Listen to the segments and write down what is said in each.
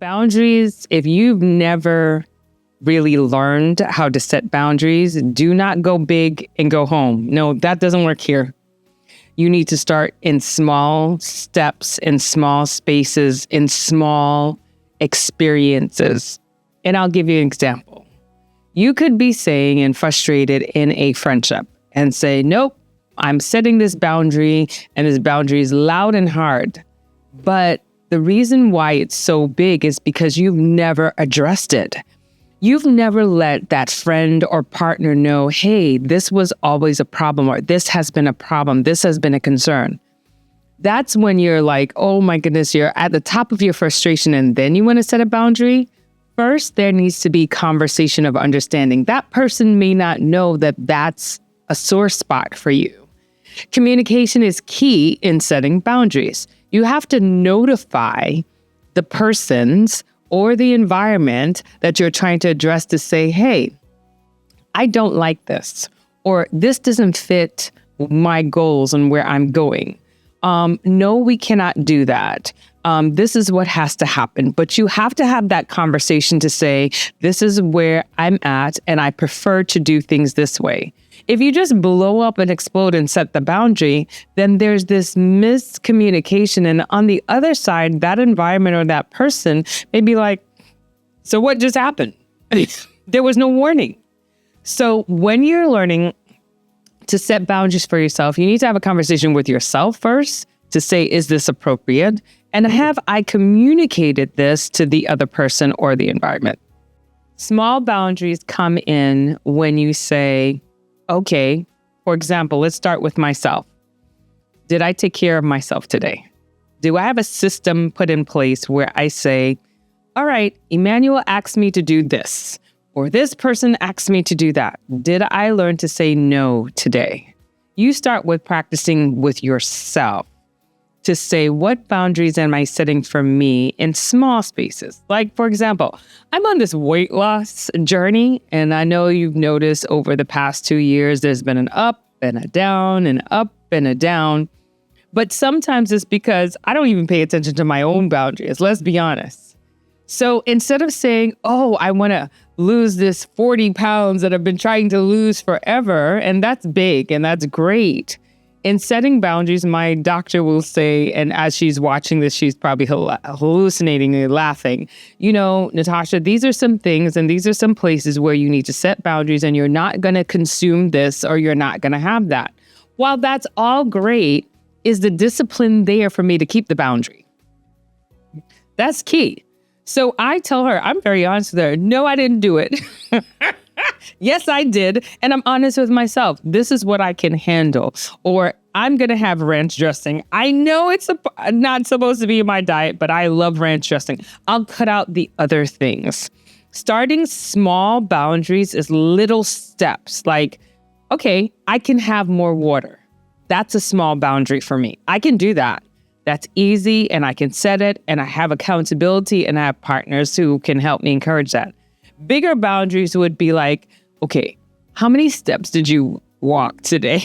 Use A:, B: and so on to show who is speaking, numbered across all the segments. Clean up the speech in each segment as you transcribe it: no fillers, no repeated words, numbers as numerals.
A: Boundaries, if you've never really learned how to set boundaries, do not go big and go home. No, that doesn't work here. You need to start in small steps, in small spaces, in small experiences. And I'll give you an example. You could be saying and frustrated in a friendship and say, nope, I'm setting this boundary and this boundary is loud and hard. But the reason why it's so big is because you've never addressed it. You've never let that friend or partner know, hey, this was always a problem, or this has been a problem, this has been a concern. That's when you're like, oh my goodness, you're at the top of your frustration and then you want to set a boundary. First, there needs to be conversation of understanding. That person may not know that that's a sore spot for you. Communication is key in setting boundaries. You have to notify the persons or the environment that you're trying to address to say, hey, I don't like this, or this doesn't fit my goals and where I'm going. No, we cannot do that. This is what has to happen. But you have to have that conversation to say, this is where I'm at, and I prefer to do things this way. If you just blow up and explode and set the boundary, then there's this miscommunication. And on the other side, that environment or that person may be like, so what just happened? There was no warning. So when you're learning to set boundaries for yourself, you need to have a conversation with yourself first to say, is this appropriate? And have I communicated this to the other person or the environment? Small boundaries come in when you say, okay, for example, let's start with myself. Did I take care of myself today? Do I have a system put in place where I say, all right, Emmanuel asked me to do this, or this person asked me to do that. Did I learn to say no today? You start with practicing with yourself to say, what boundaries am I setting for me in small spaces? Like, for example, I'm on this weight loss journey, and I know you've noticed over the past 2 years, there's been an up and a down and up and a down. But sometimes it's because I don't even pay attention to my own boundaries. Let's be honest. So instead of saying, oh, I want to lose this 40 pounds that I've been trying to lose forever, and that's big and that's great. In setting boundaries, my doctor will say, and as she's watching this, she's probably hallucinating and laughing, you know, Natasha, these are some things and these are some places where you need to set boundaries, and you're not going to consume this or you're not going to have that. While that's all great, is the discipline there for me to keep the boundary? That's key. So I tell her, I'm very honest with her, no, I didn't do it. Yes, I did. And I'm honest with myself. This is what I can handle. Or I'm going to have ranch dressing. I know it's not supposed to be in my diet, but I love ranch dressing. I'll cut out the other things. Starting small boundaries is little steps. Like, okay, I can have more water. That's a small boundary for me. I can do that. That's easy, and I can set it, and I have accountability, and I have partners who can help me encourage that. Bigger boundaries would be like, okay, how many steps did you walk today?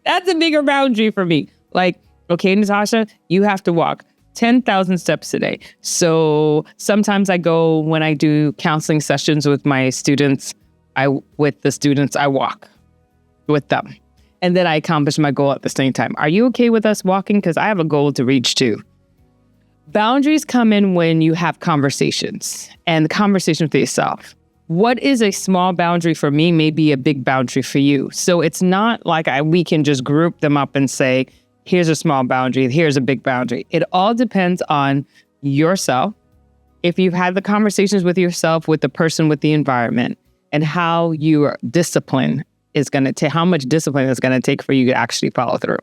A: That's a bigger boundary for me. Like, okay, Natasha, you have to walk 10,000 steps today. So sometimes I go, when I do counseling sessions with my students, I walk with them. And then I accomplish my goal at the same time. Are you okay with us walking? Because I have a goal to reach too. Boundaries come in when you have conversations, and the conversation with yourself. What is a small boundary for me may be a big boundary for you. So it's not like we can just group them up and say, here's a small boundary, here's a big boundary. It all depends on yourself. If you've had the conversations with yourself, with the person, with the environment, and how your discipline is going to take, how much discipline it's going to take for you to actually follow through.